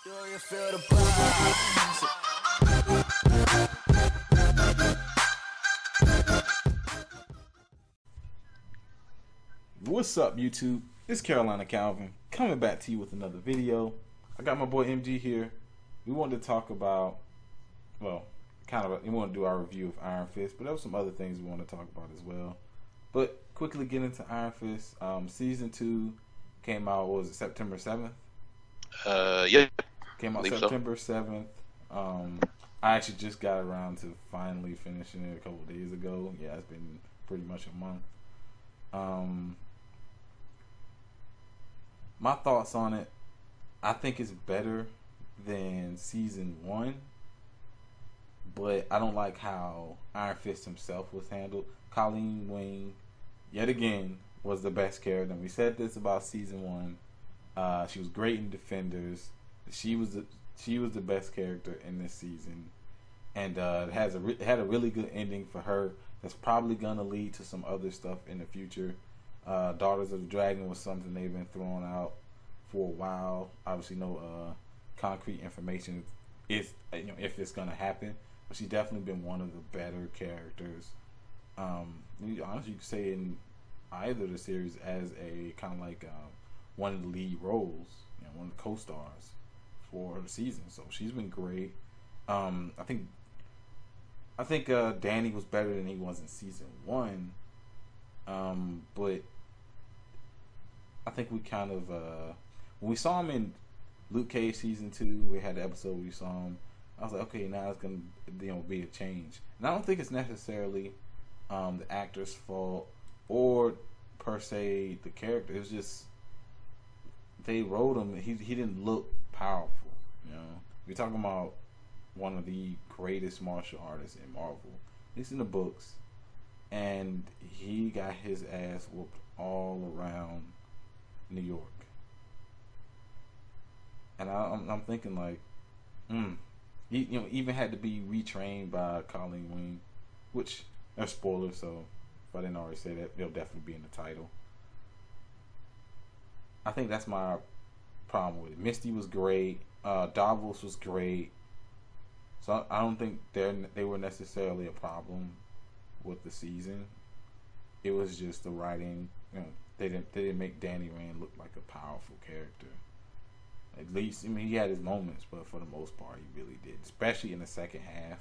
Do you feel the vibes? What's up, YouTube? It's Carolina Calvin coming back to you with another video. I got my boy MG here. We wanted to talk about, well, we want to do our review of Iron Fist, but there were some other things we want to talk about as well. But quickly get into Iron Fist. Season 2 came out, what was it, September 7th? Yeah. Came out September 7th. I actually just got around to finally finishing it a couple of days ago. Yeah, it's been pretty much a month. My thoughts on it, I think it's better than season 1, but I don't like how Iron Fist himself was handled. Colleen Wing, yet again, was the best character. And we said this about season 1. She was great in Defenders. She was the best character in this season, and it had a really good ending for her. That's probably gonna lead to some other stuff in the future. Daughters of the Dragon was something they've been throwing out for a while. Obviously, no concrete information if it's gonna happen, but she's definitely been one of the better characters. Honestly, you could say in either of the series as a kind of like one of the lead roles, one of the co-stars for the season. So she's been great. I think Danny was better than he was in season 1. But I think we kind of when we saw him in Luke Cage season 2, we had the episode where we saw him. I was like, okay, now it's gonna be a change. And I don't think it's necessarily the actor's fault or per se the character. It's just they wrote him. He didn't look powerful. We're talking about one of the greatest martial artists in Marvel, at least in the books, and he got his ass whooped all around New York. And I'm thinking like, he even had to be retrained by Colleen Wing, which are spoilers. So if I didn't already say that, they'll definitely be in the title. I think that's my problem with it. Misty was great. Davos was great. So I don't think they were necessarily a problem with the season. It was just the writing. They didn't make Danny Rand look like a powerful character. At least, he had his moments, but for the most part, he really did. Especially in the second half,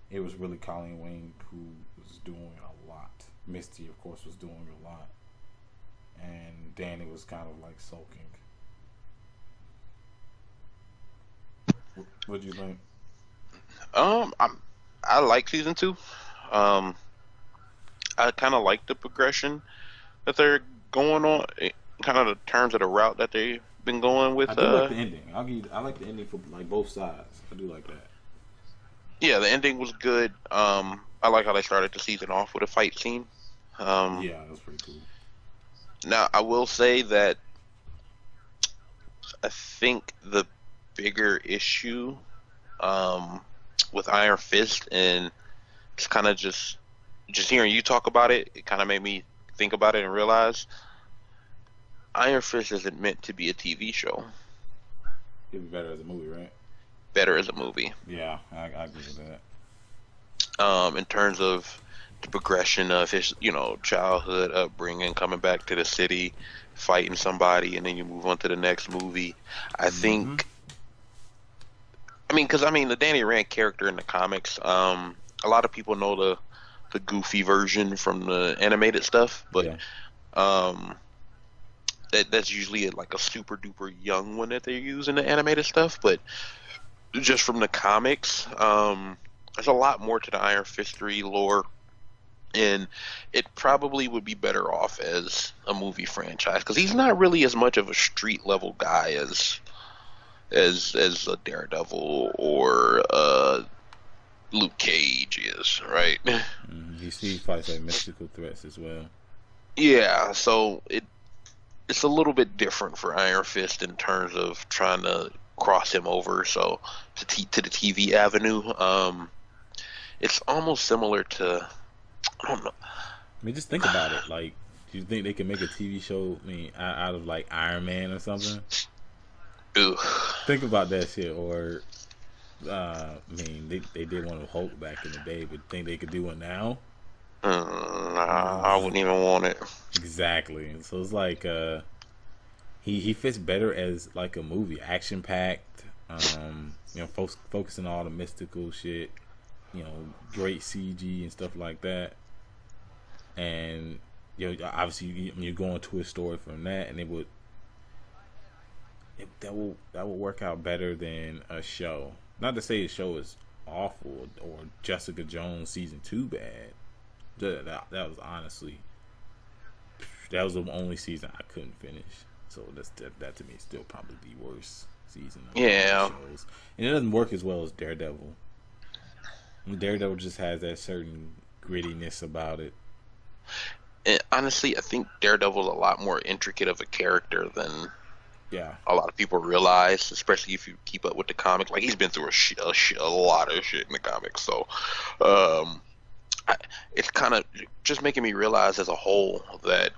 it was really Colleen Wing who was doing a lot. Misty, of course, was doing a lot, and Danny was kind of like sulking. What do you think? I like season 2. I kind of like the progression that they're going on, kind of the terms of the route that they've been going with. I do like the ending. I like the ending for like both sides. I do like that. Yeah, the ending was good. I like how they started the season off with a fight scene. Yeah, that was pretty cool. Now, I will say that I think the bigger issue with Iron Fist, and it's kind of just hearing you talk about it, it kind of made me think about it and realize Iron Fist isn't meant to be a TV show. It'd be better as a movie, right? Better as a movie. Yeah, I agree with that. In terms of the progression of his, childhood upbringing, coming back to the city, fighting somebody, and then you move on to the next movie. I think, because the Danny Rand character in the comics, a lot of people know the goofy version from the animated stuff, but that's usually like a super duper young one that they use in the animated stuff. But just from the comics, there's a lot more to the Iron Fist 3 lore, and it probably would be better off as a movie franchise, because he's not really as much of a street level guy as a Daredevil or Luke Cage is, right? You see, he fights like mystical threats as well. Yeah, so it's a little bit different for Iron Fist in terms of trying to cross him over to the TV avenue. It's almost similar to, I don't know. Just think about it. Like, do you think they can make a TV show out of like Iron Man or something? Ugh. Think about that shit. Or, I mean, they did one with Hulk back in the day, but think they could do one now? Nah, I wouldn't even want it. Exactly. So it's like he fits better as like a movie, action packed. Focusing on all the mystical shit. Great CG and stuff like that. And obviously you're going to a story from that, and that will work out better than a show. Not to say the show is awful or Jessica Jones season 2 bad. That was honestly, that was the only season I couldn't finish. So that to me is still probably the worst season of shows. And it doesn't work as well as Daredevil. Daredevil just has that certain grittiness about it. And honestly, I think Daredevil's a lot more intricate of a character than a lot of people realize, especially if you keep up with the comic. Like, he's been through a lot of shit in the comics. So, it's kind of just making me realize as a whole that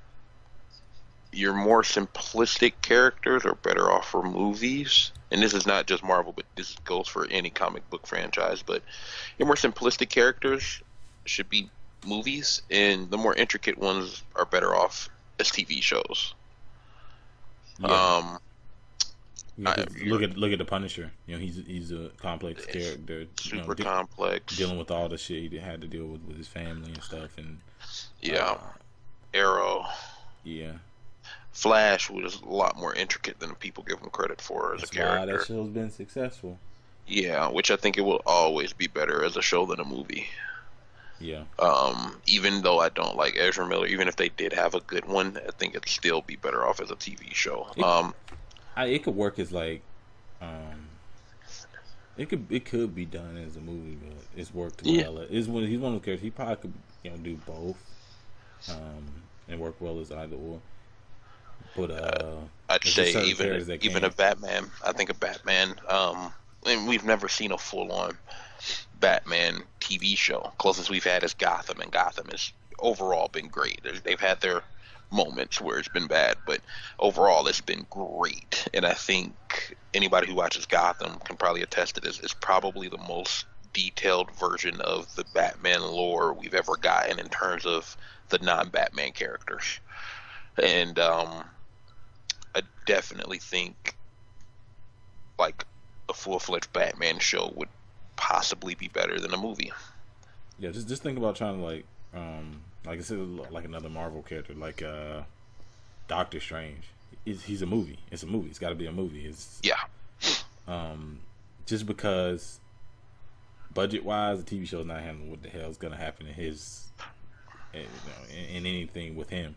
your more simplistic characters are better off for movies. And this is not just Marvel, but this goes for any comic book franchise. But your more simplistic characters should be movies, and the more intricate ones are better off as TV shows. Yeah. Look at the Punisher. He's a complex character. Super complex. Dealing with all the shit he had to deal with his family and stuff. And Arrow. Yeah. Flash was a lot more intricate than people give him credit for as a character. That's why that show's been successful. Yeah, which I think it will always be better as a show than a movie. Yeah. Even though I don't like Ezra Miller, even if they did have a good one, I think it'd still be better off as a TV show. It could work as like, it could be done as a movie, but it's worked well. He's one of those characters. He probably could do both, and work well as either or. But I'd say even a Batman. I think a Batman. And we've never seen a full-on Batman TV show. Closest we've had is Gotham, and Gotham has overall been great. They've had their moments where it's been bad, but overall it's been great. And I think anybody who watches Gotham can probably attest to this. It's probably the most detailed version of the Batman lore we've ever gotten in terms of the non-Batman characters. And I definitely think like a full-fledged Batman show would possibly be better than a movie. Yeah, just think about trying to like I said, like another Marvel character, like Doctor Strange. He's a movie. It's a movie. It's got to be a movie. Just because budget-wise, the TV show is not handling what the hell is going to happen in his, in anything with him.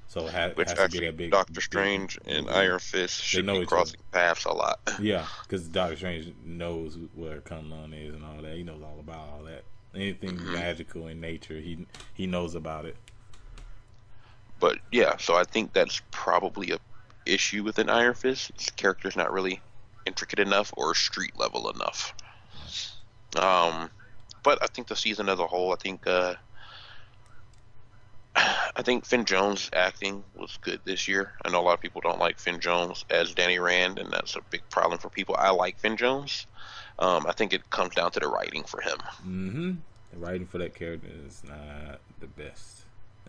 So it has to be that big. Doctor Strange and Iron Fist should be crossing paths a lot. Yeah, because Doctor Strange knows where Kunlun is and all that. He knows all about all that. Anything magical in nature, he knows about it. But yeah, so I think that's probably a issue with an Iron Fist. His character's not really intricate enough or street level enough. But I think the season as a whole, I think Finn Jones' acting was good this year. I know a lot of people don't like Finn Jones as Danny Rand, and that's a big problem for people. I like Finn Jones. I think it comes down to the writing for him. Mm-hmm. The writing for that character is not the best.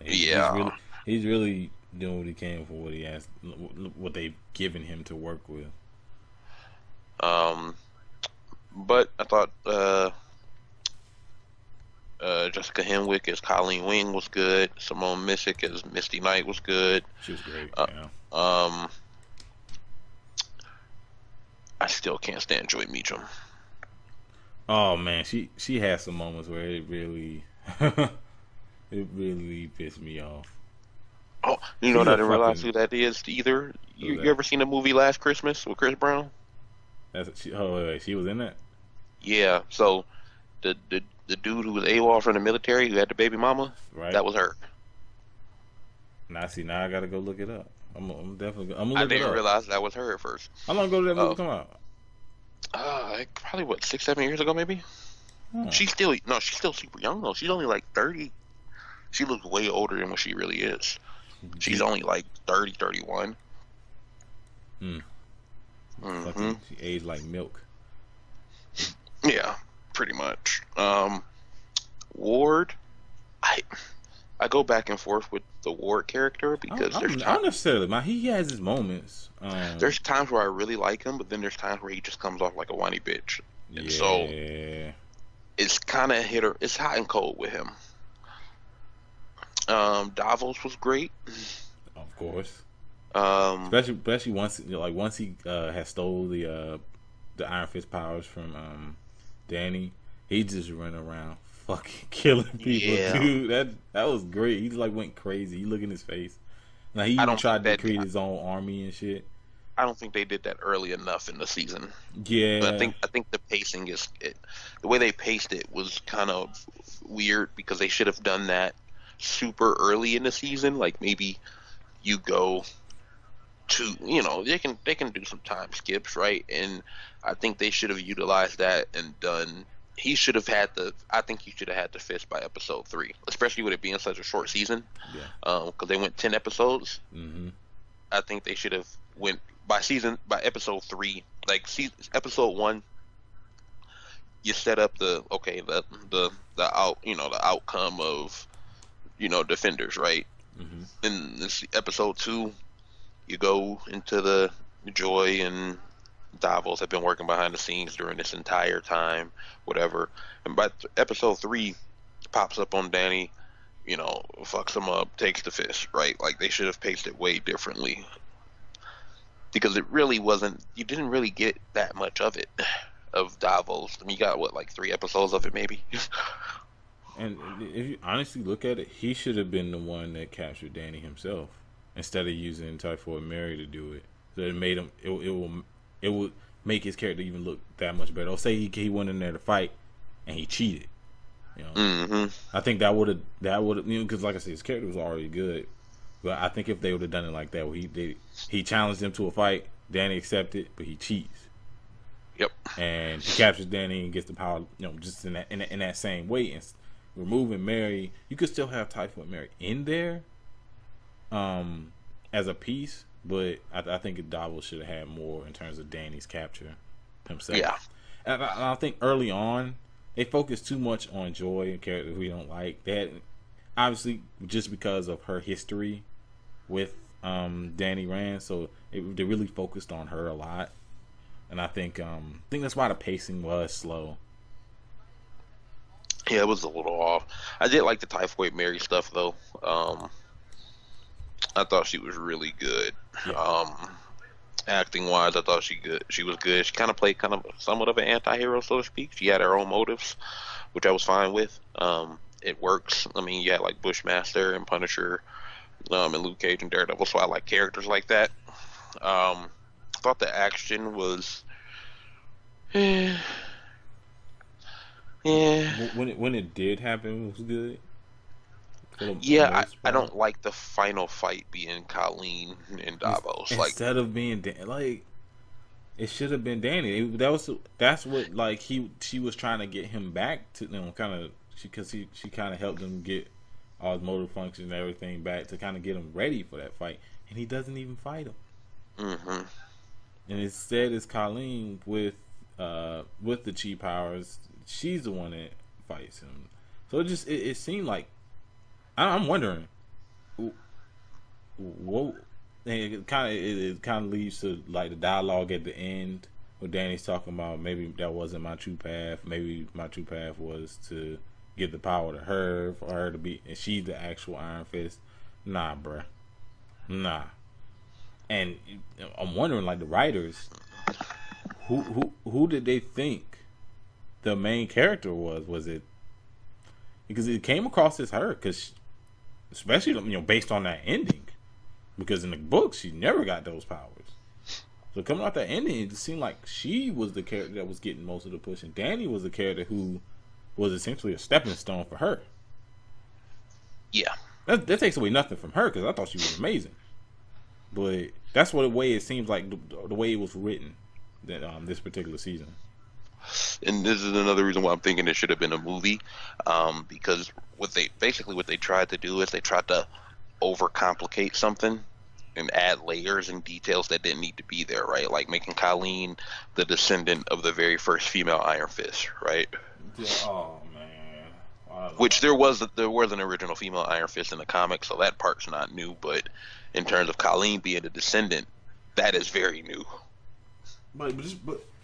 He's really doing what he can for what he has, what they've given him to work with. But I thought Jessica Henwick as Colleen Wing was good. Simone Missick as Misty Knight was good. She was great. I still can't stand Joy Meacham. Oh man, she has some moments where it really pissed me off. Oh, you know what? I didn't realize who that is either. You ever seen the movie Last Christmas with Chris Brown? She was in that? Yeah. So the dude who was AWOL from the military who had the baby mama, right? That was her. Now I gotta go look it up. I'm definitely gonna look it up. I didn't realize that was her at first. How long ago did that movie come out? Probably 6-7 years ago, maybe. She's still super young though. She's only like 30. She looks way older than what she really is. She's only like 30, 31. Mm-hmm. She aged like milk. Yeah, pretty much. Ward, I go back and forth with the Ward character because I don't necessarily mind. He has his moments. There's times where I really like him, but then there's times where he just comes off like a whiny bitch. And so it's kind of it's hot and cold with him. Davos was great. Of course. Especially once he has stole the Iron Fist powers from Danny, he just ran around fucking killing people, dude. That was great. He just like went crazy. You look in his face. Now he even tried to create his own army and shit. I don't think they did that early enough in the season. Yeah, but I think the pacing the way they paced it was kind of weird because they should have done that super early in the season. Like maybe you go to they can do some time skips, right? And I think they should have utilized that and done. He should have had I think he should have had the fist by episode 3, especially with it being such a short season. Yeah. Because they went 10 episodes. Mm-hmm. I think they should have went by episode 3. Like episode 1, you set up the outcome of Defenders, right? Mm-hmm. In this episode 2, you go into the Joy and Davos have been working behind the scenes during this entire time, whatever. And by episode 3, pops up on Danny, fucks him up, takes the fist, right? Like they should have paced it way differently because it really wasn't. You didn't really get that much of it of Davos. I mean, you got like 3 episodes of it, maybe. And if you honestly look at it, he should have been the one that captured Danny himself instead of using Typhoid Mary to do it. So it made him. It would make his character even look that much better. Or say he went in there to fight and he cheated. Mm-hmm. I think that would have because like I said, his character was already good. But I think if they would have done it like that, where he challenged him to a fight, Danny accepted, but he cheats. Yep. And he captures Danny and gets the power. Just in that same way. And removing Mary, you could still have Typhoid Mary in there, as a piece. But I think Davos should have had more in terms of Danny's capture himself. Yeah. And I think early on, they focused too much on Joy, a character we don't like. They had, obviously, just because of her history with Danny Rand, so they really focused on her a lot. And I think that's why the pacing was slow. Yeah, it was a little off. I did like the Typhoid Mary stuff, though. I thought she was really good. Yeah. Acting wise, I thought she was good. She kind of played somewhat of an anti-hero, so to speak. She had her own motives, which I was fine with. It works. I mean, you had like Bushmaster and Punisher, and Luke Cage and Daredevil, so I like characters like that. I thought the action was yeah. When it did happen, it was good. Yeah, I don't like the final fight being Colleen and Davos. Instead of being like, it should have been Danny. That's what like she was trying to get him back to because she kind of helped him get all his motor functions and everything back to kind of get him ready for that fight, and he doesn't even fight him. Mm-hmm. And instead, it's Colleen with the chi powers. She's the one that fights him. So it seemed like. I'm wondering, what it kind of leads to like the dialogue at the end where Danny's talking about maybe that wasn't my true path. Maybe my true path was to give the power to her for her to be, and she's the actual Iron Fist. Nah, bruh, nah. And I'm wondering, like the writers, who did they think the main character was? Was it because it came across as her? Because especially based on that ending, because in the books she never got those powers. So coming out that ending, it just seemed like she was the character that was getting most of the push, and Danny was the character who was essentially a stepping stone for her. Yeah, that takes away nothing from her because I thought she was amazing, but that's what the way it seems like the way it was written that this particular season. And this is another reason why I'm thinking it should have been a movie, because what they tried to do is they tried to overcomplicate something and add layers and details that didn't need to be there, right? Like making Colleen the descendant of the very first female Iron Fist, right? Yeah, oh man. Which there was an original female Iron Fist in the comics, so that part's not new. But in terms of Colleen being the descendant, that is very new. But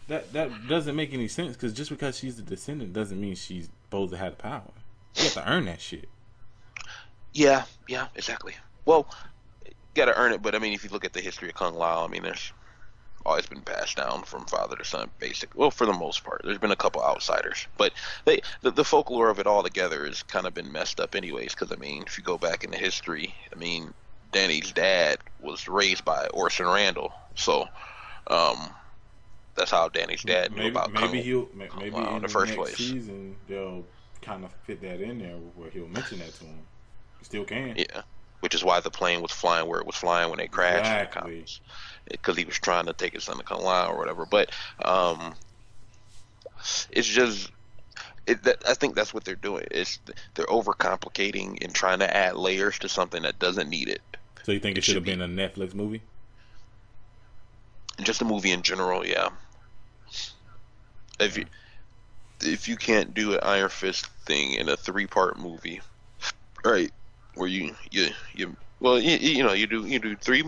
that doesn't make any sense, because just because she's the descendant doesn't mean she's supposed to have the power. You have to earn that shit. Yeah, exactly. Well, you gotta earn it, but I mean, if you look at the history of Kung Lao, I mean, there's always been passed down from father to son, basically. Well, for the most part, there's been a couple outsiders, but the folklore of it all together has kind of been messed up, anyways. Because I mean, if you go back into history, I mean, Danny's dad was raised by Orson Randall, so that's how Danny's dad knew about Kung Lao in the first place. Season they'll kind of fit that in there where he'll mention that to him. He still can. Yeah, which is why the plane was flying where it was flying when they crashed. Exactly. Because he was trying to take his son to Kung Lao or whatever. But it's just, I think that's what they're doing. They're overcomplicating and trying to add layers to something that doesn't need it. So you think it should have been a Netflix movie? Just a movie in general, yeah. If you can't do an Iron Fist thing in a 3-part movie, right, where you do three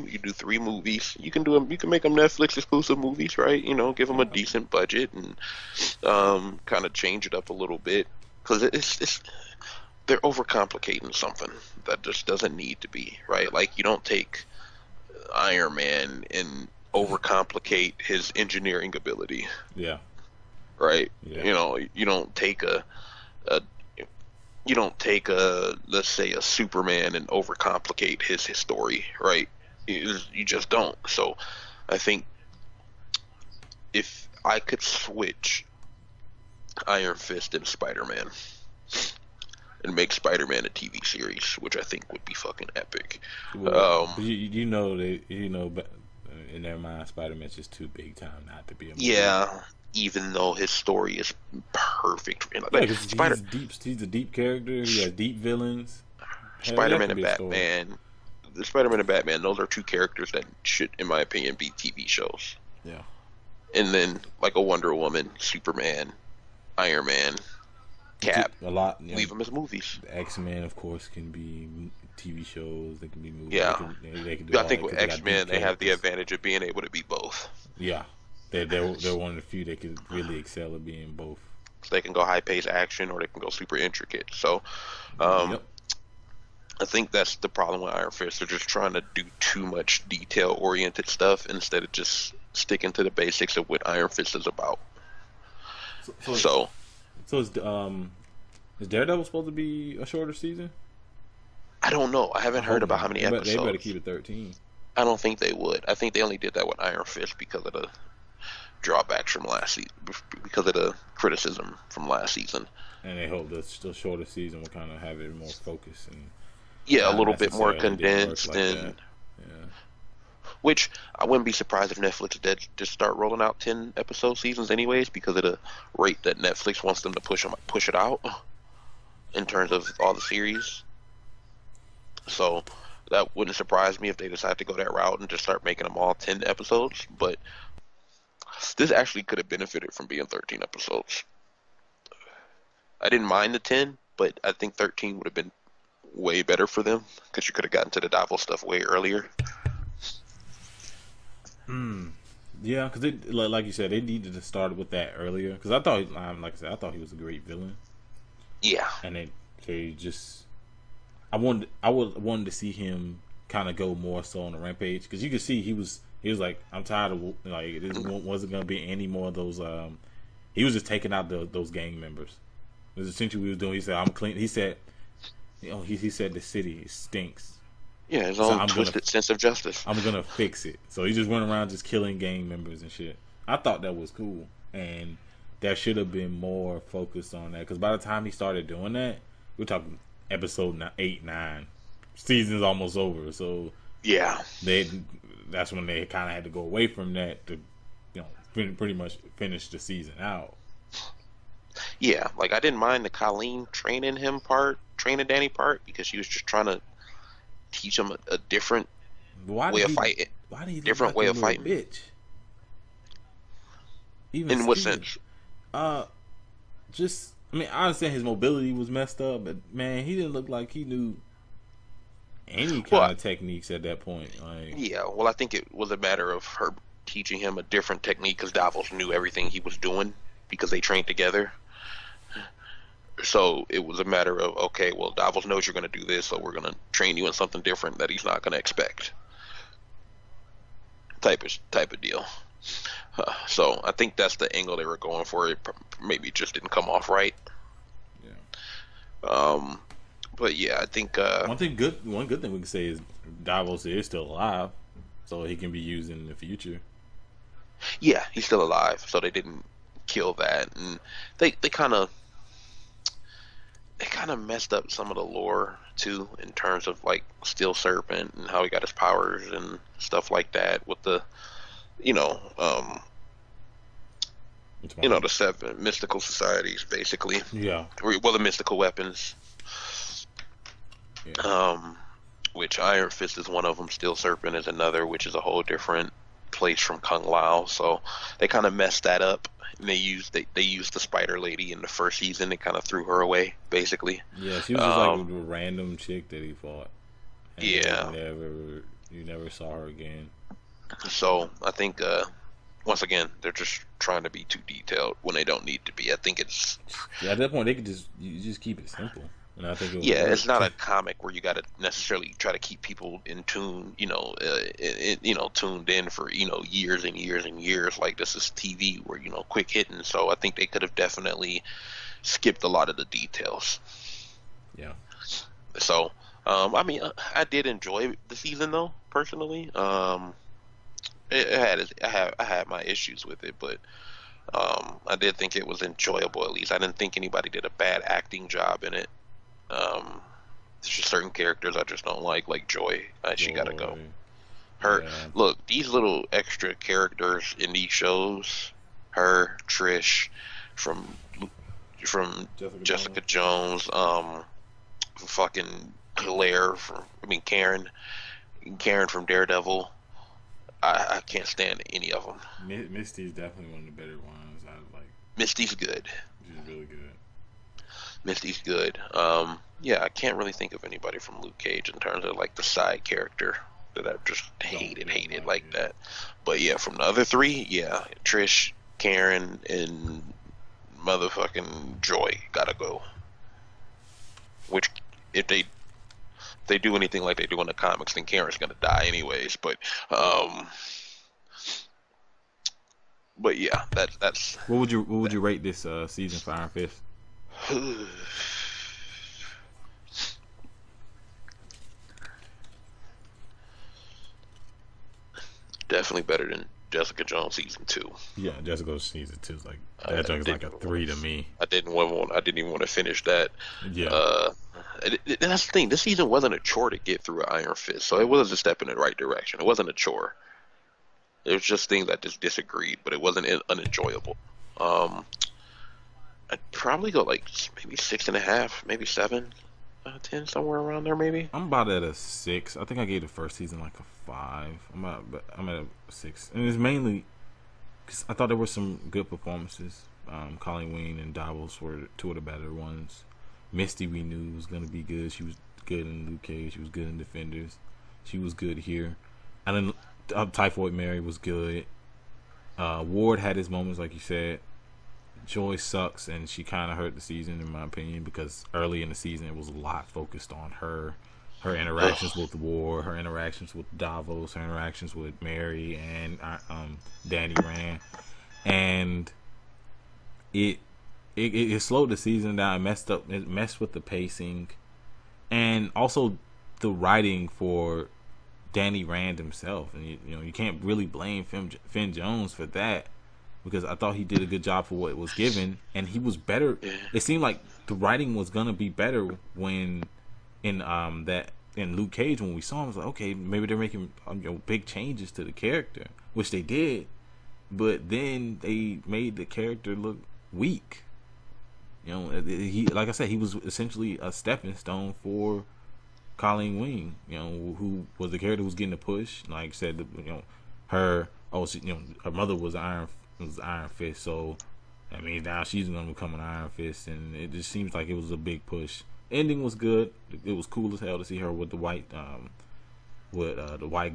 movies. You can make them Netflix exclusive movies, right? You know, give them a decent budget and kind of change it up a little bit, because they're overcomplicating something that just doesn't need to be, right? Like, you don't take Iron Man and overcomplicate his engineering ability. Yeah. Right. Yeah. You know, you don't take a let's say a Superman and overcomplicate his story, right? You just don't. So I think if I could switch Iron Fist and Spider-Man and make Spider-Man a TV series, which I think would be fucking epic. Well, in their mind, Spider-Man's just too big time not to be a movie. Yeah, even though his story is perfect. He's a deep character. He has deep villains. Spider-Man and Batman. The Spider-Man and Batman, those are two characters that should, in my opinion, be TV shows. Yeah. And then, like a Wonder Woman, Superman, Iron Man, Cap, leave them as movies. The X-Men, of course, can be TV shows. They can be movies. Yeah. They can do I think with X-Men, they have the advantage of being able to be both. Yeah. They're one of the few that can really excel at being both. So they can go high-paced action, or they can go super intricate. So, Yep. I think that's the problem with Iron Fist. They're just trying to do too much detail-oriented stuff instead of just sticking to the basics of what Iron Fist is about. So is Daredevil supposed to be a shorter season? I don't know. I haven't heard about how many episodes. They better keep it 13. I don't think they would. I think they only did that with Iron Fist because of the drawbacks from last season, because of the criticism from last season. And they hope the shorter season will kind of have it more focused and a little bit more condensed and. Which I wouldn't be surprised if Netflix did just start rolling out 10-episode seasons anyways, because of the rate that Netflix wants them to push it out in terms of all the series. So that wouldn't surprise me if they decide to go that route and just start making them all 10 episodes. But this actually could have benefited from being 13 episodes. I didn't mind the 10, but I think 13 would have been way better for them, because you could have gotten to the Davos stuff way earlier. Yeah, because like you said, they needed to start with that earlier. Because I thought, like I said, I thought he was a great villain. Yeah, and they just, I wanted to see him kind of go more so on the rampage, because you could see he was like, I'm tired of, like, it wasn't gonna be any more of those. He was just taking out those gang members. It was essentially what he was doing. He said, "I'm clean." He said, he said the city stinks. Yeah, his own twisted sense of justice. I'm gonna fix it. So he just went around just killing gang members and shit. I thought that was cool, and there should have been more focus on that. Because by the time he started doing that, we're talking episode 8, 9, season's almost over. So yeah, that's when they kind of had to go away from that to, pretty much finish the season out. Yeah, like I didn't mind the Colleen training Danny part, because she was just trying to teach him a different way of fighting. Why did he Different look like way a of little fighting. bitch? Even In what Steven. sense? Just I mean, I understand his mobility was messed up, but man, he didn't look like he knew any kind of techniques at that point. Like, Yeah, well, I think it was a matter of her teaching him a different technique because Davos knew everything he was doing because they trained together. So it was a matter of, okay, well, Davos knows you're going to do this, so we're going to train you in something different that he's not going to expect. Type of deal. So I think that's the angle they were going for. It maybe just didn't come off right. yeah. But yeah, I think One good thing we can say is Davos is still alive, so he can be used in the future. yeah, he's still alive, so they didn't kill that, and they kind of messed up some of the lore too in terms of like Steel Serpent and how he got his powers and stuff like that with the the 7 mystical societies basically. Yeah. Well, the mystical weapons. Yeah. Which Iron Fist is one of them. Steel Serpent is another, which is a whole different place from Kung Lao. So they kind of messed that up. And they used the Spider Lady in the first season. They kind of threw her away, basically. Yeah, she was just like a random chick that he fought. And Yeah. You never saw her again. So I think once again they're just trying to be too detailed when they don't need to be. I think it's Yeah, at that point they could just keep it simple. And I think it's not a comic where you got to necessarily try to keep people in tune, tuned in for years and years and years. Like this is TV where quick hitting. So I think they could have definitely skipped a lot of the details. Yeah. So I mean, I did enjoy the season though personally. I had my issues with it, but I did think it was enjoyable. At least I didn't think anybody did a bad acting job in it. There's just certain characters I just don't like Joy. She gotta go. Look, these little extra characters in these shows, her, Trish, from Jessica Jones, fucking Claire Karen from Daredevil. I can't stand any of them. Misty's definitely one of the better ones. I like. Misty's good. She's really good. Misty's good. Yeah, I can't really think of anybody from Luke Cage in terms of like the side character that I've just hated like that. But yeah, from the other three, yeah, Trish, Karen, and motherfucking Joy gotta go. Which, if they do anything like they do in the comics, then Karen's gonna die anyways. But yeah, that's. What would you rate this season for Iron Fist? Definitely better than Jessica Jones season 2. Yeah, Jessica Jones season 2 is like that joke's like a 3 to me. I didn't even want to finish that. Yeah. That's the thing. This season wasn't a chore to get through Iron Fist, so it was a step in the right direction. It wasn't a chore. It was just things I just disagreed, but it wasn't unenjoyable. I'd probably go like maybe 6.5, maybe 7 out of 10, somewhere around there, maybe. I'm about at a 6. I think I gave the first season like a 5. I'm at a 6, and it's mainly because I thought there were some good performances. Colleen Wing and Davos were two of the better ones. Misty we knew was gonna be good. She was good in Luke Cage. She was good in Defenders. She was good here. And then Typhoid Mary was good. Ward had his moments, like you said. Joy sucks, and she kind of hurt the season, in my opinion, because early in the season it was a lot focused on her interactions with Ward, her interactions with Davos, her interactions with Mary and Danny Rand, and it slowed the season down. It messed with the pacing, and also the writing for Danny Rand himself. And you can't really blame Finn Jones for that, because I thought he did a good job for what was given, and he was better. It seemed like the writing was gonna be better when in Luke Cage, when we saw him. I was like, okay, maybe they're making big changes to the character, which they did, but then they made the character look weak. He, like I said, he was essentially a stepping stone for Colleen Wing, who was the character who was getting the push. Like said, her her mother was Iron Fist, so that means now she's gonna become an Iron Fist, and it just seems like it was a big push. Ending was good. It was cool as hell to see her with the white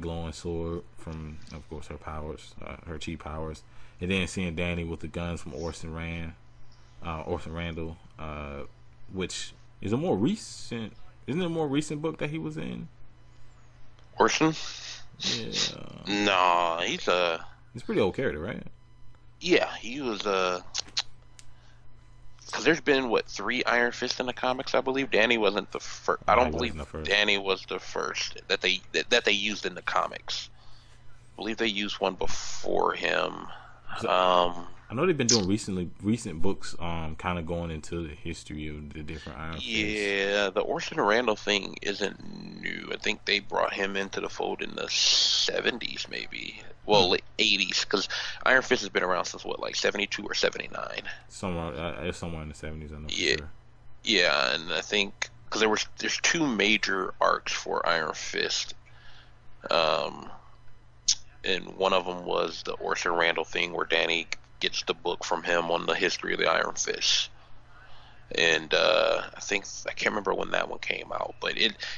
glowing sword from, of course, her powers, her chi powers, and then seeing Danny with the guns from Orson Randall, which is a more recent. Isn't it a more recent book that he was in? Orson? Yeah. No, he's He's a pretty old character, right? Yeah, he was because there's been 3 Iron Fists in the comics, I believe. Danny wasn't the first. I don't believe Danny was the first that they used in the comics. I believe they used one before him. I know they've been doing recent books, kind of going into the history of the different Iron Fists. Yeah, the Orson Randall thing isn't new. I think they brought him into the fold in the 70s, maybe. Well, late 80s, because Iron Fist has been around since 72 or 79. Somewhere in the 70s, I know. Yeah, for sure. Yeah, and I think because there's 2 major arcs for Iron Fist. And one of them was the Orson Randall thing, where Danny gets the book from him on the history of the Iron Fist. And I can't remember when that one came out, but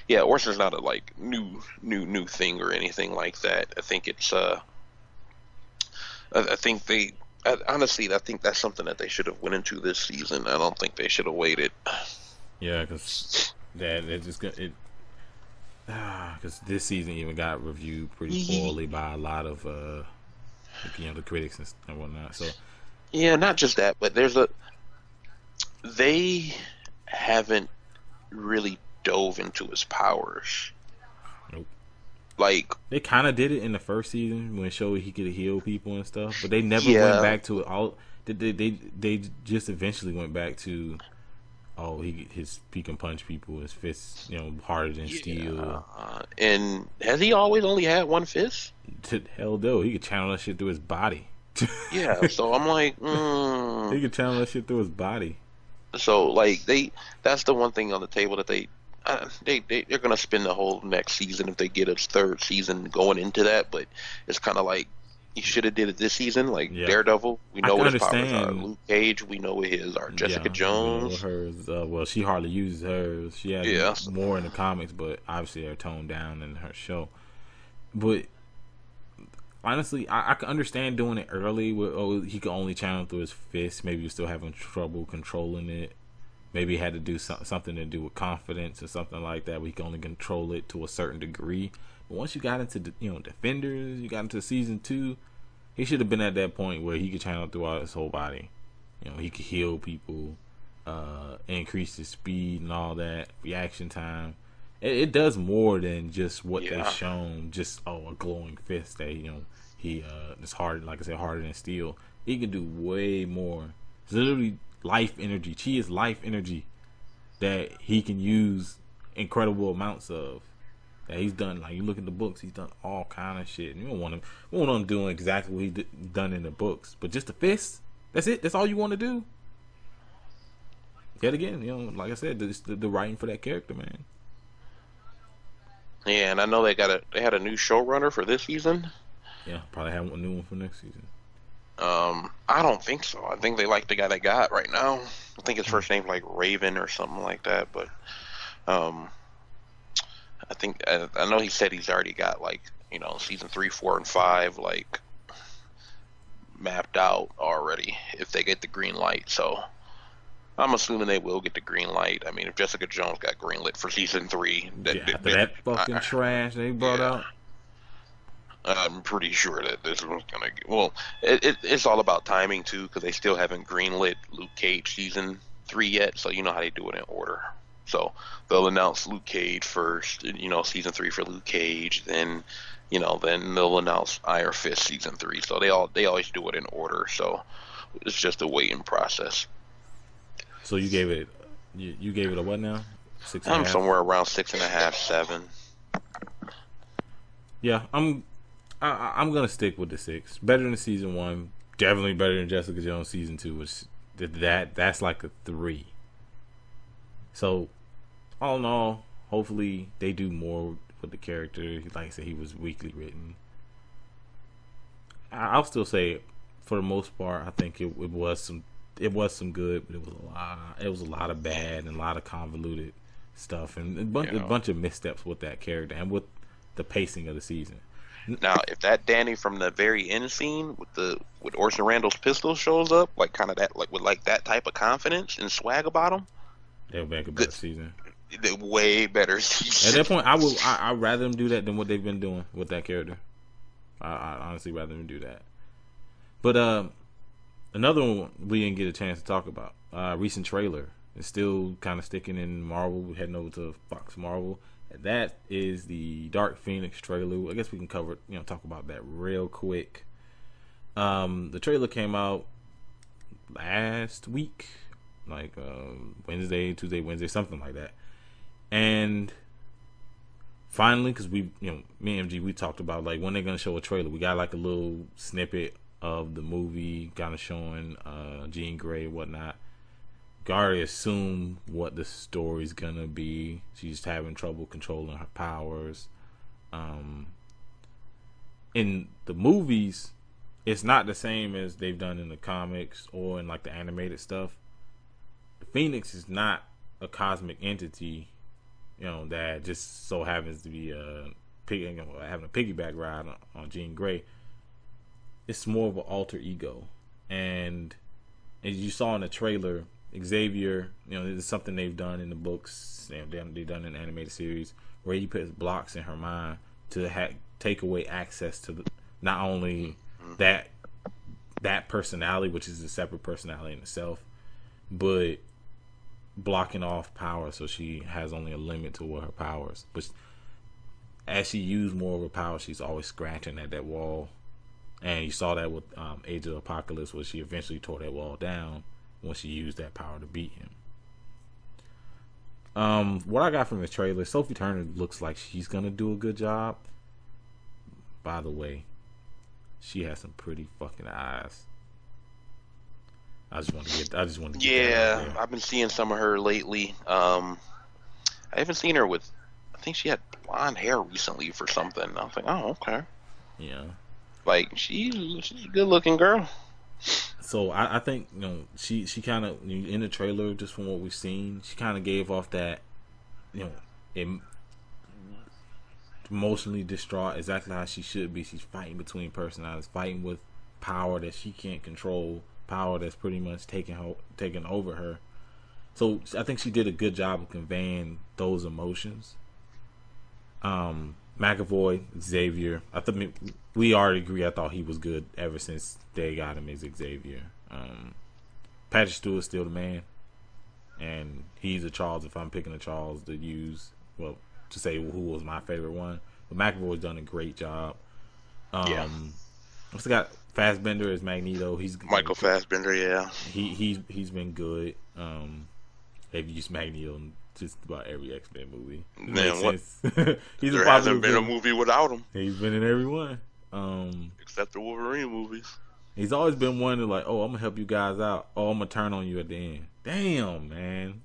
Orson's not a new thing or anything like that. I think it's honestly I think that's something that they should have went into this season. I don't think they should have waited. Yeah, because because this season even got reviewed pretty poorly by a lot of the critics and whatnot. So yeah, not just that, but they haven't really dove into his powers. Nope. They kind of did it in the first season when it showed he could heal people and stuff, but they never went back to it. They just eventually went back to, he can punch people. His fists, harder than steel. And has he always only had one fist? Hell no, he could channel that shit through his body. Yeah, so I'm like, he could channel that shit through his body. So that's the one thing on the table that they're gonna spend the whole next season if they get a 3rd season going into that. But it's kind of like you should have did it this season. Daredevil, we know what his powers are. Luke Cage, we know what his are. Jessica Jones, hers. Well, she hardly uses hers. She has more in the comics, but obviously they're toned down in her show. But honestly, I can understand doing it early where he could only channel through his fist. Maybe you're still having trouble controlling it. Maybe he had to do something to do with confidence or something like that, where he can only control it to a certain degree. But once you got into Defenders, you got into season 2, he should have been at that point where he could channel throughout his whole body. He could heal people, increase his speed and all that, reaction time. It does more than just what they've shown. Just a glowing fist that he is hard, like I said, harder than steel. He can do way more. It's literally life energy. Chi is life energy that he can use incredible amounts of. That he's done. You look at the books, he's done all kind of shit. And you don't want him doing exactly what he's done in the books, but just the fist. That's it. That's all you want to do. Yet again, like I said, the writing for that character, man. Yeah, and I know they had a new showrunner for this season. Yeah, probably have a new one for next season. I don't think so. I think they like the guy they got right now. I think his first name's Raven or something like that. But I know he said he's already got season 3, 4, and 5 mapped out already if they get the green light. So I'm assuming they will get the green light. I mean, if Jessica Jones got greenlit for season 3, after that fucking trash they brought out, I'm pretty sure that this one's gonna get. Well, it's all about timing too, because they still haven't greenlit Luke Cage season 3 yet. So you know how they do it in order. So they'll announce Luke Cage first, season 3 for Luke Cage, then they'll announce Iron Fist season 3. So they always do it in order. So it's just a waiting process. So you gave it a what now? 6.5? I'm somewhere around 6.5, 7. Yeah, I'm gonna stick with the 6. Better than season 1. Definitely better than Jessica Jones season 2. Which that's like a 3. So all in all, hopefully they do more with the character. Like I said, he was weakly written. I'll still say, for the most part, I think it was some good, but it was a lot of bad and a lot of convoluted stuff and a bunch of missteps with that character and with the pacing of the season. Now, if that Danny from the very end scene with Orson Randall's pistol shows up, like kind of that, like with like that type of confidence and swag about him, they'll make a better season. Way better season. At that point, I'd rather them do that than what they've been doing with that character. I honestly rather them do that. But another one we didn't get a chance to talk about. Recent trailer. It's still kind of sticking in Marvel. We're heading over to Fox Marvel. And that is the Dark Phoenix trailer. I guess we can talk about that real quick. The trailer came out last week, like Tuesday, Wednesday, something like that. And finally, because me and MG, we talked about like when they're gonna show a trailer. We got like a little snippet of the movie, kind of showing Jean Grey and whatnot. Already assume what the story's gonna be. She's having trouble controlling her powers. In the movies, it's not the same as they've done in the comics or in like the animated stuff. The Phoenix is not a cosmic entity, that just so happens to be having a piggyback ride on Jean Grey. It's more of an alter ego, and as you saw in the trailer, Xavier, this is something they've done in the books. They've done in the animated series where he puts blocks in her mind to take away access to not only that personality, which is a separate personality in itself, but blocking off power so she has only a limit to what her powers. But as she used more of her power, she's always scratching at that wall. And you saw that with Age of Apocalypse, where she eventually tore that wall down when she used that power to beat him. What I got from the trailer, Sophie Turner looks like she's gonna do a good job. By the way, she has some pretty fucking eyes. I just want to get that out there. I've been seeing some of her lately. I haven't seen her with, I think she had blonde hair recently for something. I was like, oh, okay. Yeah. Like, she's a good looking girl. So I think she kind of, in the trailer, just from what we've seen, she kind of gave off that emotionally distraught, exactly how she should be. She's fighting between personalities, fighting with power that she can't control, power that's pretty much taking over her. So I think she did a good job of conveying those emotions. McAvoy, Xavier, I think we already agree. I thought he was good ever since they got him as Xavier. Patrick Stewart's still the man, and he's a Charles. If I'm picking a Charles to use, to say who was my favorite one, but McAvoy's done a great job. I also got Fassbender as Magneto. He's Michael Fassbender. Yeah, he's been good. They've used Magneto in just about every X-Men movie. Man, what? There hasn't been a movie without him. He's been in every one. Except the Wolverine movies. He's always been one to like, I'm gonna help you guys out. I'm gonna turn on you at the end. Damn, man.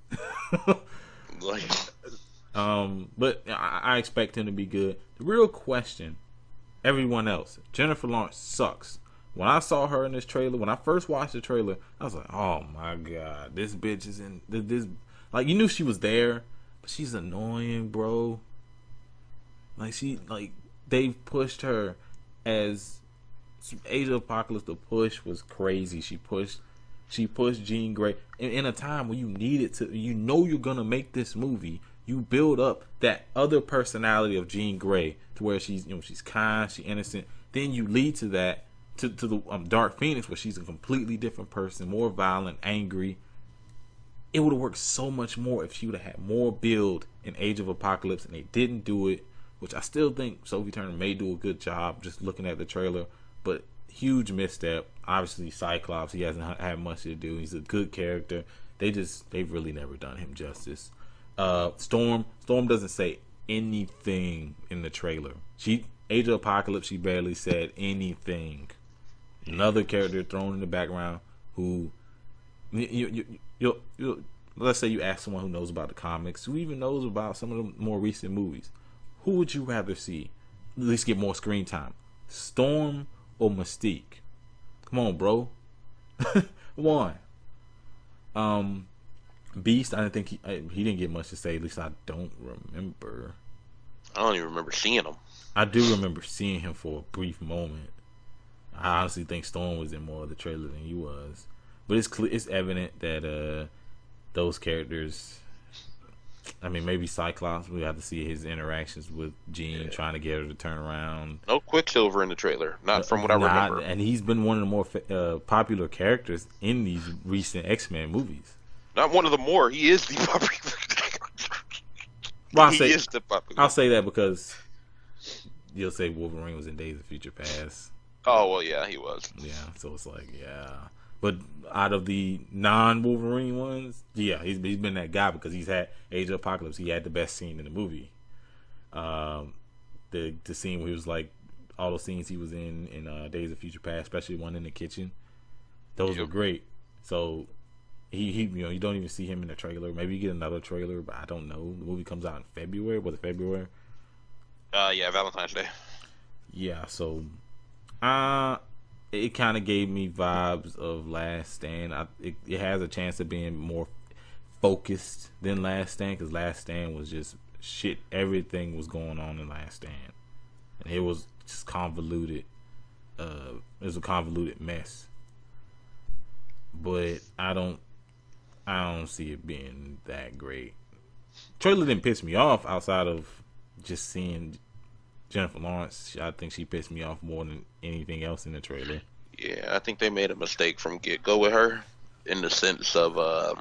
But I expect him to be good. The real question, everyone else, Jennifer Lawrence sucks. When I saw her in this trailer, when I first watched the trailer, I was like, oh my god, this bitch is in this. Like, you knew she was there, but she's annoying, bro. They've pushed her as Age of Apocalypse. The push was crazy. She pushed Jean Grey in a time when you needed to. You're gonna make this movie. You build up that other personality of Jean Grey to where she's kind, she's innocent. Then you lead to that to the Dark Phoenix, where she's a completely different person, more violent, angry. It would have worked so much more if she would have had more build in Age of Apocalypse, and they didn't do it, which I still think Sophie Turner may do a good job just looking at the trailer, but huge misstep. Obviously, Cyclops, he hasn't had much to do. He's a good character. They've really never done him justice. Storm doesn't say anything in the trailer. Age of Apocalypse, she barely said anything. Another character thrown in the background who let's say you ask someone who knows about the comics, who even knows about some of the more recent movies, who would you rather see at least get more screen time, Storm or Mystique? Come on, bro. One. Beast, I didn't think he didn't get much to say. At least I don't remember. I don't even remember seeing him. I do remember seeing him for a brief moment. I honestly think Storm was in more of the trailer than he was, but it's evident that those characters. I mean, maybe Cyclops. We have to see his interactions with Jean, trying to get her to turn around. No Quicksilver in the trailer, not from what I remember. And he's been one of the more popular characters in these recent X-Men movies. Not one of the more. He is the popular. Well, He is the popular. I'll say that because you'll say Wolverine was in Days of Future Past. Oh well, yeah, he was. Yeah, so it's like, yeah. But out of the non-Wolverine ones, yeah, he's been that guy because he's had Age of Apocalypse. He had the best scene in the movie. The scene where he was like, all those scenes he was in Days of Future Past, especially one in the kitchen, those were great. So he you don't even see him in the trailer. Maybe you get another trailer, but I don't know. The movie comes out in February. Was it February? Yeah, Valentine's Day. Yeah, so it kind of gave me vibes of Last Stand. It has a chance of being more focused than Last Stand, because Last Stand was just shit. Everything was going on in Last Stand, and it was just convoluted. It was a convoluted mess. But I don't see it being that great. Trailer didn't piss me off outside of just seeing Jennifer Lawrence. I think she pissed me off more than anything else in the trailer. Yeah, I think they made a mistake from get-go with her, in the sense of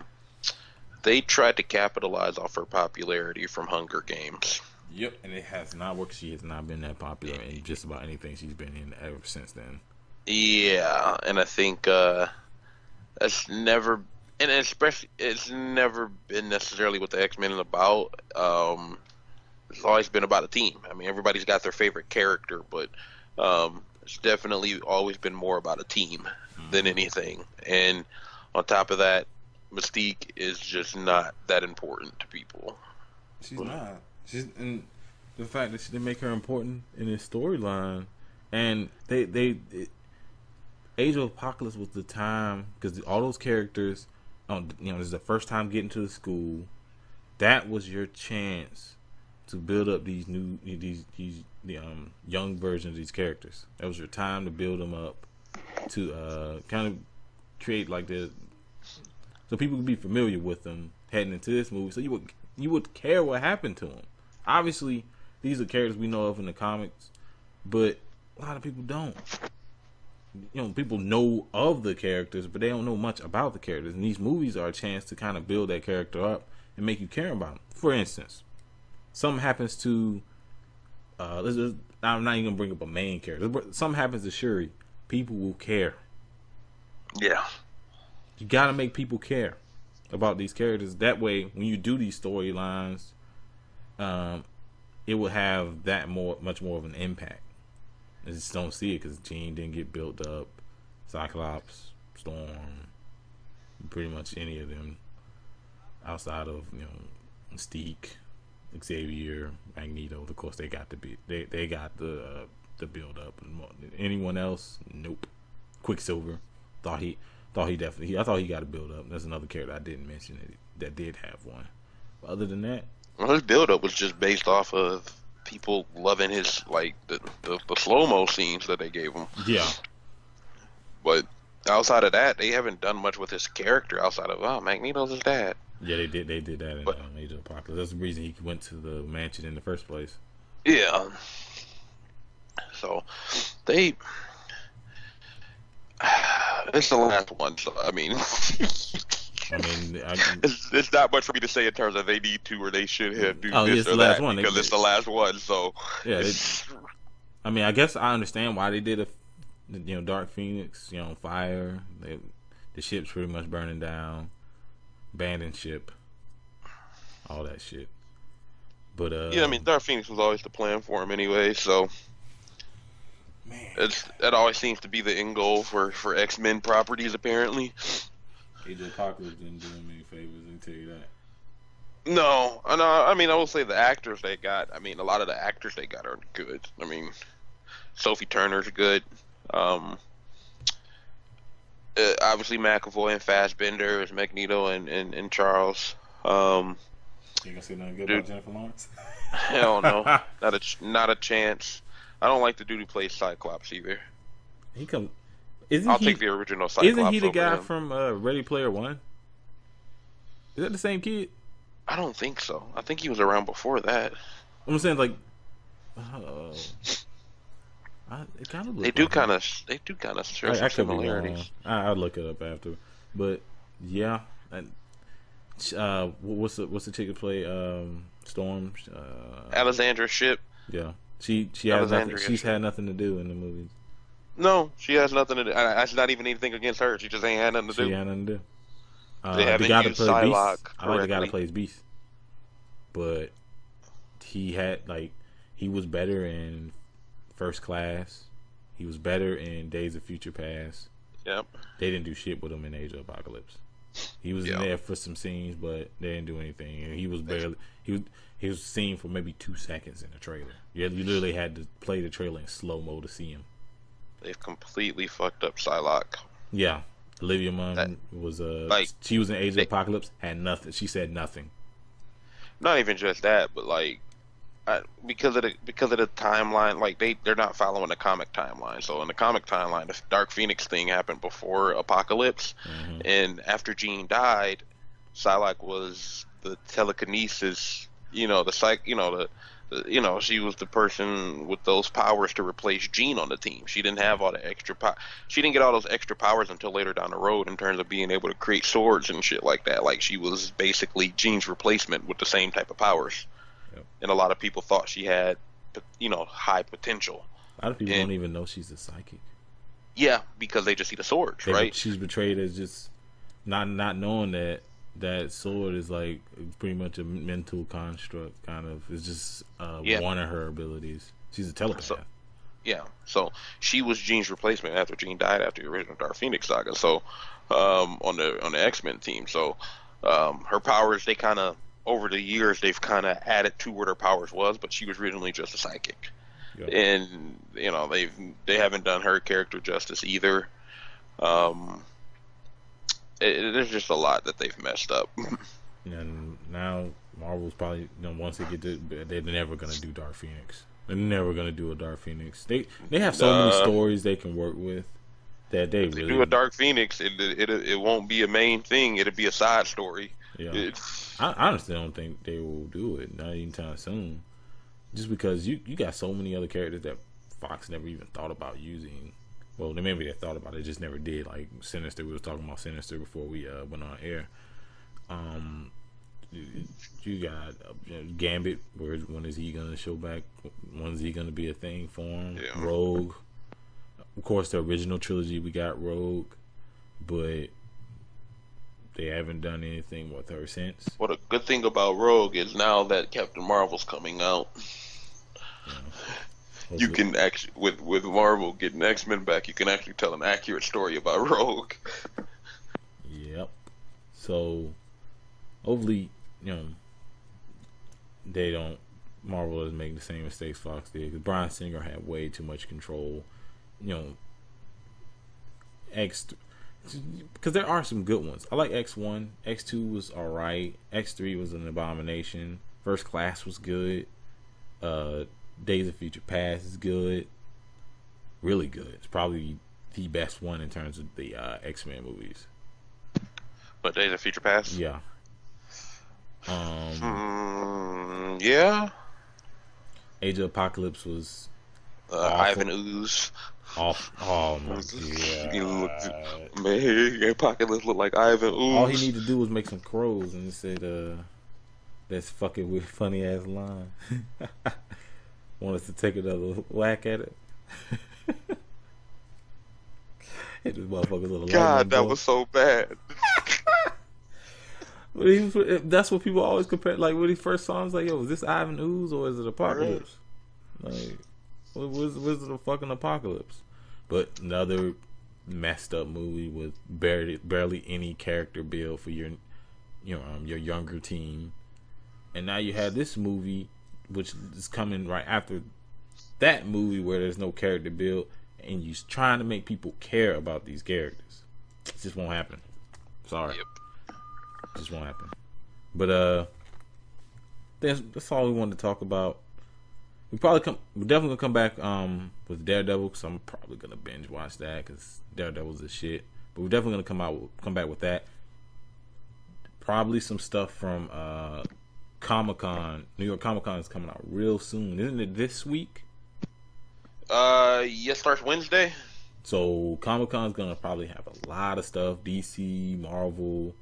they tried to capitalize off her popularity from Hunger Games. Yep, and it has not worked. She has not been that popular in just about anything she's been in ever since then. Yeah, and I think that's never, and especially it's never been necessarily what the X-Men is about. It's always been about a team. I mean, everybody's got their favorite character, but it's definitely always been more about a team than anything. And on top of that, Mystique is just not that important to people. She's not. And the fact that they make her important in this storyline, and Age of Apocalypse was the time, because all those characters, this is the first time getting to the school. That was your chance to build up these young versions of these characters. That was your time to build them up, to kind of create so people could be familiar with them heading into this movie. So you would care what happened to them. Obviously, these are characters we know of in the comics, but a lot of people don't. People know of the characters, but they don't know much about the characters. And these movies are a chance to kind of build that character up and make you care about them. For instance, something happens to I'm not even gonna bring up a main character, but something happens to Shuri, people will care. Yeah, you gotta make people care about these characters. That way, when you do these storylines, it will have much more of an impact. I just don't see it because Jean didn't get built up. Cyclops, Storm, pretty much any of them outside of Mystique, Xavier, Magneto. Of course, they got the build up. Anyone else? Nope. Quicksilver, I thought he got a build up. There's another character I didn't mention that did have one. But other than that, well, his build up was just based off of people loving his the slow-mo scenes that they gave him. Yeah. But outside of that, they haven't done much with his character outside of Magneto's his dad. Yeah, they did that in Age of Apocalypse. That's the reason he went to the mansion in the first place. Yeah. So it's the last one, so I mean it's not much for me to say in terms of they need to or they should have do this or that because it's the last one. So yeah, I guess I understand why they did Dark Phoenix, fire. The ship's pretty much burning down, abandoned ship, all that shit. But yeah, I mean, Dark Phoenix was always the plan for him anyway. So man, that always seems to be the end goal for X-Men properties apparently. Age of Apocalypse didn't do him any favors. I can tell you that. No, I mean, I will say the actors they got. I mean, a lot of the actors they got are good. I mean, Sophie Turner's good. Obviously McAvoy and Fassbender is Magneto and Charles. You gonna say nothing good about Jennifer Lawrence? Hell no, not a chance. I don't like the dude who plays Cyclops either. He come. I'll take the original Cyclops. Isn't he the over guy him. from Ready Player One? Is that the same kid? I don't think so. I think he was around before that. I'm saying like, it kind of They do kind of share some I could be wrong. similarities. I'll look it up after, but yeah. What's the chick that play Storm? Alexandra Shipp. Yeah, she has nothing. Alexandria She's Shipp. had nothing to do in the movies. No, she has nothing to do. That's not even anything against her. She just ain't had nothing to She do. had nothing to do. They haven't the guy that used plays Psylocke Beast. I like the guy that correctly. plays Beast, but he was better in First Class. He was better in Days of Future Past. Yep. They didn't do shit with him in Age of Apocalypse. He was in there for some scenes, but they didn't do anything. And he was barely he was seen for maybe 2 seconds in the trailer. You literally had to play the trailer in slow mo to see him. They've completely fucked up Psylocke. Yeah, Olivia Munn was she was in Age of Apocalypse. Had nothing. She said nothing. Not even just that, but like because of the timeline, like they're not following the comic timeline. So in the comic timeline, the Dark Phoenix thing happened before Apocalypse, and after Jean died, Psylocke was the telekinesis. She was the person with those powers to replace Jean on the team. She didn't have all the extra she didn't get all those extra powers until later down the road in terms of being able to create swords and shit like that. Like she was basically Jean's replacement with the same type of powers. Yep. And a lot of people thought she had, high potential. A lot of people don't even know she's a psychic. Yeah, because they just see the swords, right? She's portrayed as just not knowing that sword is like pretty much a mental construct, kind of. It's just one of her abilities. She's a telepath. So she was Jean's replacement after Jean died after the original Dark Phoenix saga. So on the X-Men team. So her powers, they kind of over the years they've kind of added to what her powers was, but she was originally just a psychic. Yep. And they haven't done her character justice either. There's just a lot that they've messed up. And now Marvel's probably once they get to, they're never gonna do Dark Phoenix. They're never gonna do a Dark Phoenix. They have so many stories they can work with that they really do a Dark Phoenix. It won't be a main thing. It'll be a side story. Yeah, I honestly don't think they will do it, not anytime soon. Just because you got so many other characters that Fox never even thought about using. Well, maybe they thought about it, just never did. Like Sinister, we was talking about Sinister before we went on air. You got Gambit. When is he gonna show back? When is he gonna be a thing for him? Yeah. Rogue. Of course, the original trilogy we got Rogue, but they haven't done anything with her since. What a good thing about Rogue is now that Captain Marvel's coming out, you can actually with Marvel getting X-Men back, you can actually tell an accurate story about Rogue. Yep. So hopefully, they don't. Marvel doesn't make the same mistakes Fox did, because Bryan Singer had way too much control. Because there are some good ones. I like X1. X2 was alright. X3 was an abomination. First Class was good. Days of Future Past is good. Really good. It's probably the best one in terms of the X-Men movies. But Days of Future Past? Yeah. Yeah. Age of Apocalypse was Ivan Ooze. Oh my god. Man, Apocalypse looked like Ivan Ooze. All he needed to do was make some crows and said, that's fucking with funny ass line. Want us to take another whack at it? Hit this motherfucker's little God, that was so bad. That's what people always compare. Like when he first saw him, was like, "Yo, is this Ivan Ooze or is it Apocalypse?" Like, where's the fucking Apocalypse? But another messed up movie with barely any character build for your younger team, and now you have this movie, which is coming right after that movie where there's no character build, and you're trying to make people care about these characters. It just won't happen. Sorry. Yep. It just won't happen. But that's all we wanted to talk about. We're definitely gonna come back with Daredevil, because I'm probably gonna binge watch that because Daredevil's the shit. But we're definitely gonna come back with that. Probably some stuff from Comic-Con. New York Comic-Con is coming out real soon, isn't it? This week. Yes, starts Wednesday. So Comic-Con is gonna probably have a lot of stuff. DC, Marvel.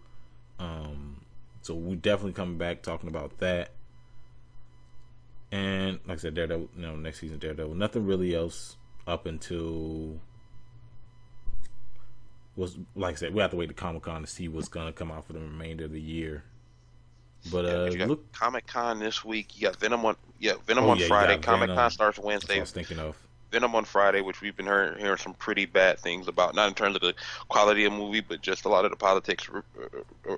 So we definitely coming back talking about that. And like I said, Daredevil, next season Daredevil. Nothing really else up until like I said, we have to wait to Comic-Con to see what's gonna come out for the remainder of the year. But look, Comic-Con this week. You got Venom on Friday. Comic-Con starts Wednesday. That's what I was thinking of. Venom on Friday, which we've been hearing some pretty bad things about, not in terms of the quality of the movie, but just a lot of the politics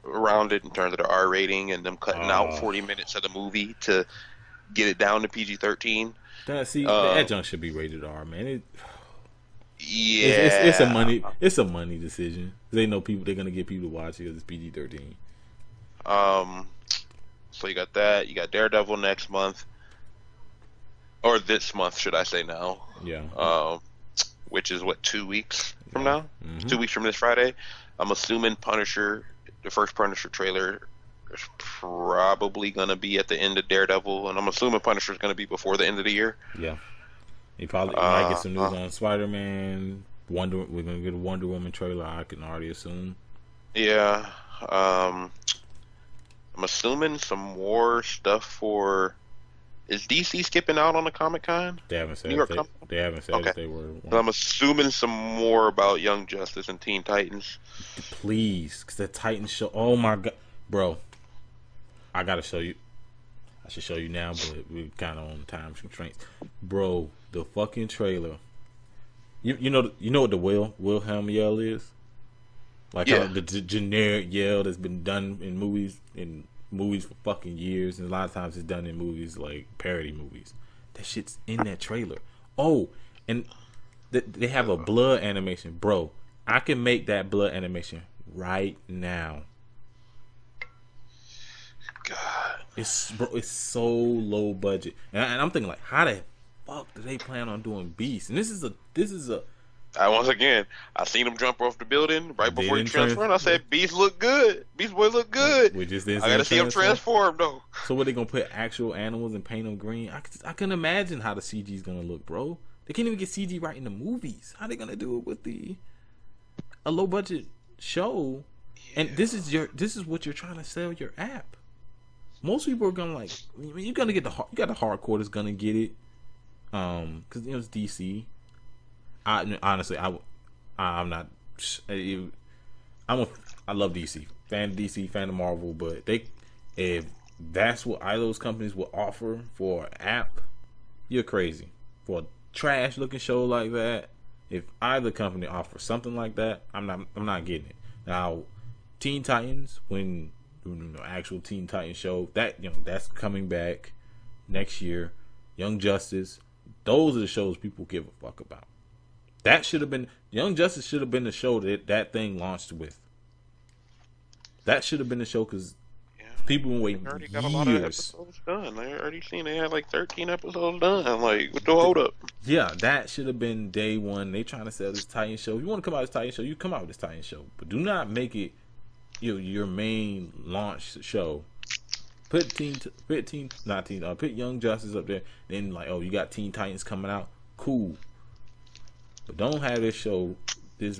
around it in terms of the R rating and them cutting out 40 minutes of the movie to get it down to PG-13. That junk should be rated R, man. Yeah, it's a money decision. They know they're gonna get people to watch it because it's PG-13. So you got that. You got Daredevil next month, or this month, should I say now? Yeah. Which is what, 2 weeks from now? Mm-hmm. 2 weeks from this Friday. I'm assuming Punisher, the first Punisher trailer, is probably gonna be at the end of Daredevil, and I'm assuming Punisher is gonna be before the end of the year. Yeah. You probably might get some news on Spider-Man. We're gonna get a Wonder Woman trailer, I can already assume. Yeah. I'm assuming some more stuff for. Is DC skipping out on the Comic-Con? They haven't said they haven't said if they were. I'm assuming some more about Young Justice and Teen Titans. Please, because the Titans show. Oh my god, bro! I gotta show you. I should show you now, but we're kind of on time constraints, bro. The fucking trailer. You know what the Wilhelm yell is? Like the generic yell that's been done in movies for fucking years, and a lot of times it's done in movies like parody movies. That shit's in that trailer. Oh, and they have a blood animation, bro. I can make that blood animation right now. God, it's so low budget, and I'm thinking like, how the fuck do they plan on doing Beast? And this is a. Once again, I seen him jump off the building right before he transformed. I said, "Beast look good. Beast boy look good." We just didn't. I gotta see him transform though. So what, they gonna put actual animals and paint them green? I can imagine how the CG is gonna look, bro. They can't even get CG right in the movies. How they gonna do it with a low budget show? Yeah. And this is what you're trying to sell your app. Most people are gonna like. You're gonna get you got the hardcore that's gonna get it, because it's DC. Honestly, I'm not. I love DC, fan of DC, fan of Marvel, but if that's what either of those companies will offer for an app, you're crazy. For a trash looking show like that, if either company offers something like that, I'm not getting it. Now, Teen Titans, when actual Teen Titans show that's coming back next year. Young Justice, those are the shows people give a fuck about. That should have been Young Justice. Should have been the show that thing launched with. That should have been the show, because people been waiting already years. Got a lot of episodes done. They already seen they had like 13 episodes done. Like, what the hold up? Yeah, that should have been day one. They trying to sell this Titan show. If you want to come out with this Titan show, you come out with this Titan show, but do not make it your main launch show. Put Young Justice up there. Then you got Teen Titans coming out. Cool. But don't have this show, this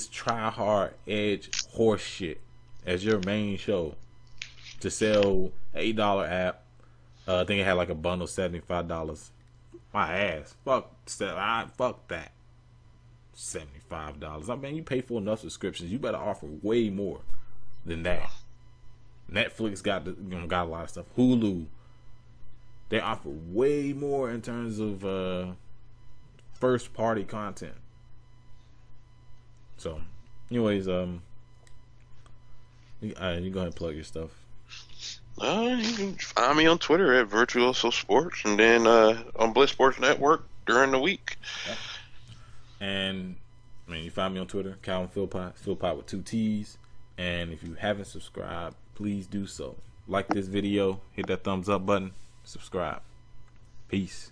try hard edge horse shit as your main show to sell an $8 app. I think it had like a bundle, $75. My ass, fuck that. $75. I mean, you pay for enough subscriptions. You better offer way more than that. Netflix got a lot of stuff. Hulu, they offer way more in terms of first party content. So, anyways, you go ahead and plug your stuff. You can find me on Twitter at Virtuoso Sports, and then on Bliss Sports Network during the week. Yeah. And you find me on Twitter, Calvin Philpott, Philpott with 2 T's. And if you haven't subscribed, please do so. Like this video, hit that thumbs up button, subscribe. Peace.